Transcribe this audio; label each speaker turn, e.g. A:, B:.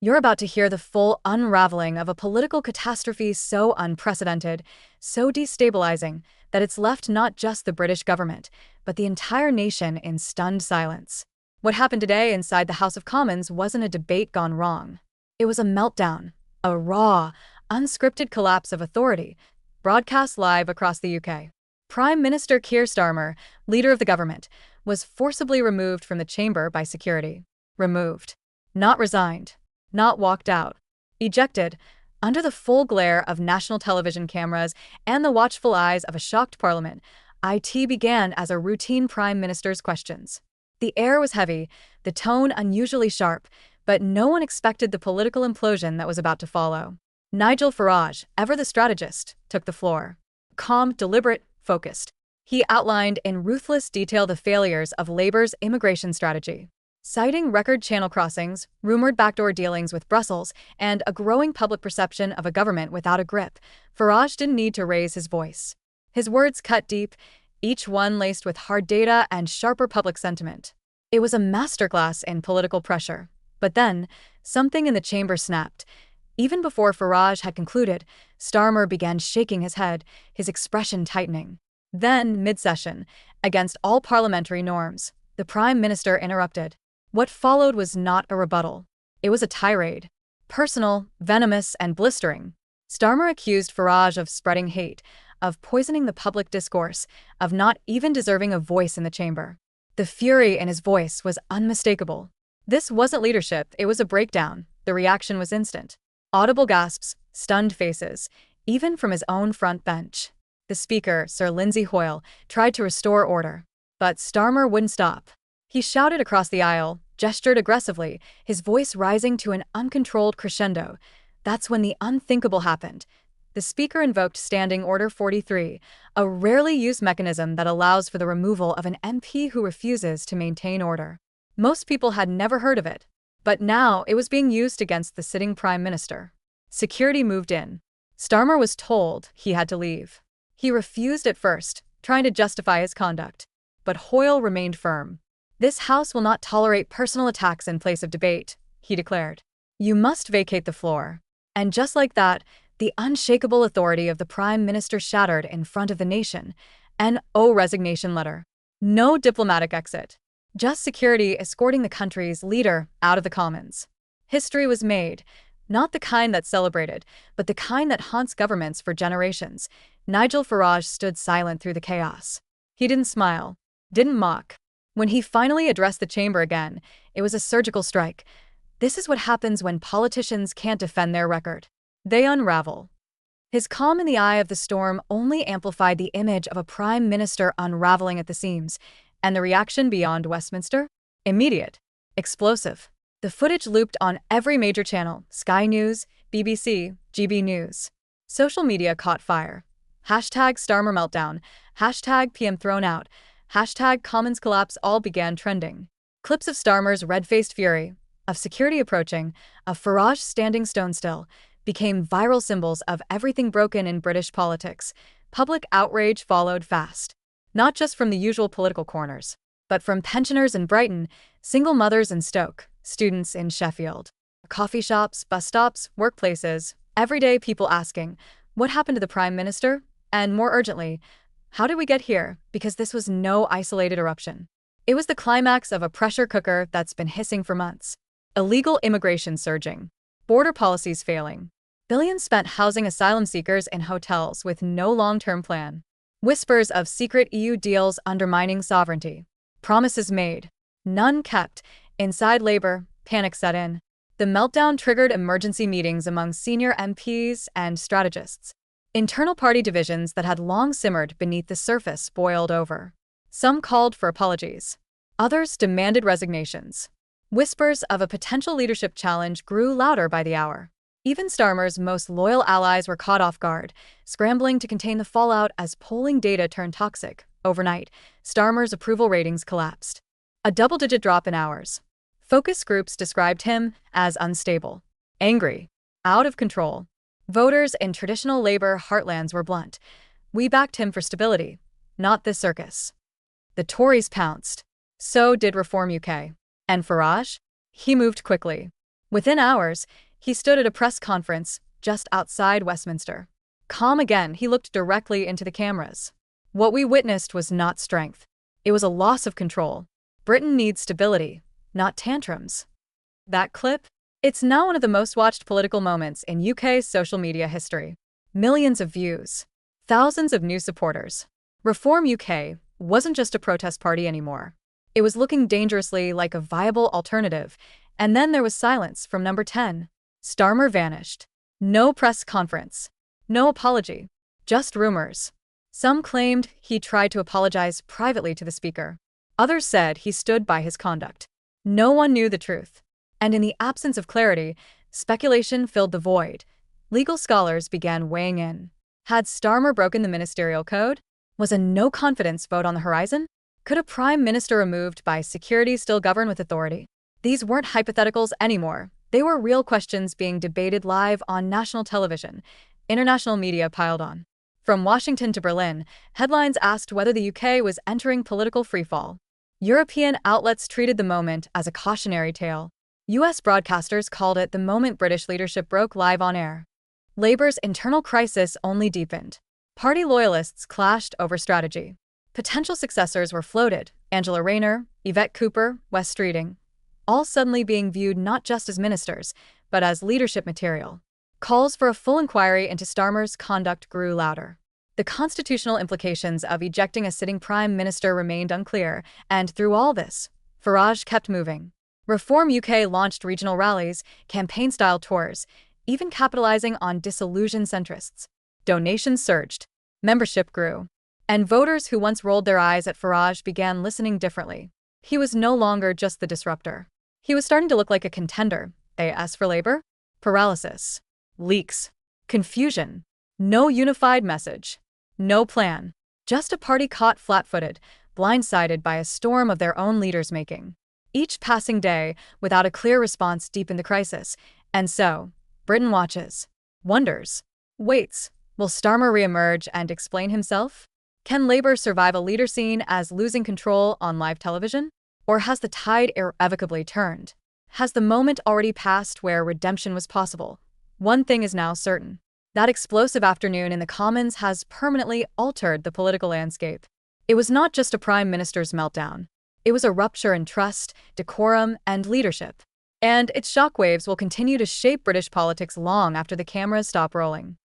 A: You're about to hear the full unraveling of a political catastrophe so unprecedented, so destabilizing, that it's left not just the British government, but the entire nation in stunned silence. What happened today inside the House of Commons wasn't a debate gone wrong. It was a meltdown, a raw, unscripted collapse of authority, broadcast live across the UK. Prime Minister Keir Starmer, leader of the government, was forcibly removed from the chamber by security. Removed. Not resigned. Not walked out. Ejected, under the full glare of national television cameras and the watchful eyes of a shocked parliament. It began as a routine Prime Minister's questions. The air was heavy, the tone unusually sharp, but no one expected the political implosion that was about to follow. Nigel Farage, ever the strategist, took the floor. Calm, deliberate, focused. He outlined in ruthless detail the failures of Labour's immigration strategy. Citing record channel crossings, rumored backdoor dealings with Brussels, and a growing public perception of a government without a grip, Farage didn't need to raise his voice. His words cut deep, each one laced with hard data and sharper public sentiment. It was a masterclass in political pressure. But then, something in the chamber snapped. Even before Farage had concluded, Starmer began shaking his head, his expression tightening. Then, mid-session, against all parliamentary norms, the Prime Minister interrupted. What followed was not a rebuttal. It was a tirade. Personal, venomous, and blistering. Starmer accused Farage of spreading hate, of poisoning the public discourse, of not even deserving a voice in the chamber. The fury in his voice was unmistakable. This wasn't leadership, it was a breakdown. The reaction was instant. Audible gasps, stunned faces, even from his own front bench. The Speaker, Sir Lindsay Hoyle, tried to restore order. But Starmer wouldn't stop. He shouted across the aisle, gestured aggressively, his voice rising to an uncontrolled crescendo. That's when the unthinkable happened. The Speaker invoked Standing Order 43, a rarely used mechanism that allows for the removal of an MP who refuses to maintain order. Most people had never heard of it, but now it was being used against the sitting Prime Minister. Security moved in. Starmer was told he had to leave. He refused at first, trying to justify his conduct. But Hoyle remained firm. "This House will not tolerate personal attacks in place of debate," he declared. "You must vacate the floor." And just like that, the unshakable authority of the Prime Minister shattered in front of the nation. An resignation letter. No diplomatic exit. Just security escorting the country's leader out of the Commons. History was made, not the kind that's celebrated, but the kind that haunts governments for generations. Nigel Farage stood silent through the chaos. He didn't smile, didn't mock. When he finally addressed the chamber again, it was a surgical strike. This is what happens when politicians can't defend their record. They unravel. His calm in the eye of the storm only amplified the image of a Prime Minister unraveling at the seams. And the reaction beyond Westminster? Immediate. Explosive. The footage looped on every major channel: Sky News, BBC, GB News. Social media caught fire. Hashtag Starmer meltdown, hashtag PM thrown out, hashtag Commons collapse all began trending. Clips of Starmer's red-faced fury, of security approaching, of Farage standing stone still, became viral symbols of everything broken in British politics. Public outrage followed fast. Not just from the usual political corners, but from pensioners in Brighton, single mothers in Stoke, students in Sheffield. Coffee shops, bus stops, workplaces, everyday people asking, what happened to the Prime Minister? And more urgently, how did we get here? Because this was no isolated eruption. It was the climax of a pressure cooker that's been hissing for months. Illegal immigration surging. Border policies failing. Billions spent housing asylum seekers in hotels with no long-term plan. Whispers of secret EU deals undermining sovereignty. Promises made. None kept. Inside Labour, panic set in. The meltdown triggered emergency meetings among senior MPs and strategists. Internal party divisions that had long simmered beneath the surface boiled over. Some called for apologies. Others demanded resignations. Whispers of a potential leadership challenge grew louder by the hour. Even Starmer's most loyal allies were caught off guard, scrambling to contain the fallout as polling data turned toxic. Overnight, Starmer's approval ratings collapsed. A double-digit drop in hours. Focus groups described him as unstable, angry, out of control. Voters in traditional Labour heartlands were blunt. We backed him for stability, not this circus. The Tories pounced. So did Reform UK. And Farage? He moved quickly. Within hours, he stood at a press conference just outside Westminster. Calm again, he looked directly into the cameras. What we witnessed was not strength. It was a loss of control. Britain needs stability, not tantrums. That clip? It's now one of the most watched political moments in UK's social media history. Millions of views. Thousands of new supporters. Reform UK wasn't just a protest party anymore. It was looking dangerously like a viable alternative, and then there was silence from number 10. Starmer vanished. No press conference. No apology. Just rumors. Some claimed he tried to apologize privately to the speaker. Others said he stood by his conduct. No one knew the truth. And in the absence of clarity, speculation filled the void. Legal scholars began weighing in. Had Starmer broken the ministerial code? Was a no-confidence vote on the horizon? Could a prime minister removed by security still govern with authority? These weren't hypotheticals anymore. They were real questions being debated live on national television. International media piled on. From Washington to Berlin, headlines asked whether the UK was entering political freefall. European outlets treated the moment as a cautionary tale. US broadcasters called it the moment British leadership broke live on air. Labour's internal crisis only deepened. Party loyalists clashed over strategy. Potential successors were floated: Angela Rayner, Yvette Cooper, Wes Streeting, all suddenly being viewed not just as ministers, but as leadership material. Calls for a full inquiry into Starmer's conduct grew louder. The constitutional implications of ejecting a sitting prime minister remained unclear, and through all this, Farage kept moving. Reform UK launched regional rallies, campaign-style tours, even capitalizing on disillusioned centrists. Donations surged. Membership grew. And voters who once rolled their eyes at Farage began listening differently. He was no longer just the disruptor. He was starting to look like a contender. As for Labour? Paralysis. Leaks. Confusion. No unified message. No plan. Just a party caught flat-footed, blindsided by a storm of their own leaders' making. Each passing day, without a clear response, deepened the crisis. And so, Britain watches. Wonders. Waits. Will Starmer re-emerge and explain himself? Can Labour survive a leader seen as losing control on live television? Or has the tide irrevocably turned? Has the moment already passed where redemption was possible? One thing is now certain. That explosive afternoon in the Commons has permanently altered the political landscape. It was not just a prime minister's meltdown. It was a rupture in trust, decorum, and leadership. And its shockwaves will continue to shape British politics long after the cameras stop rolling.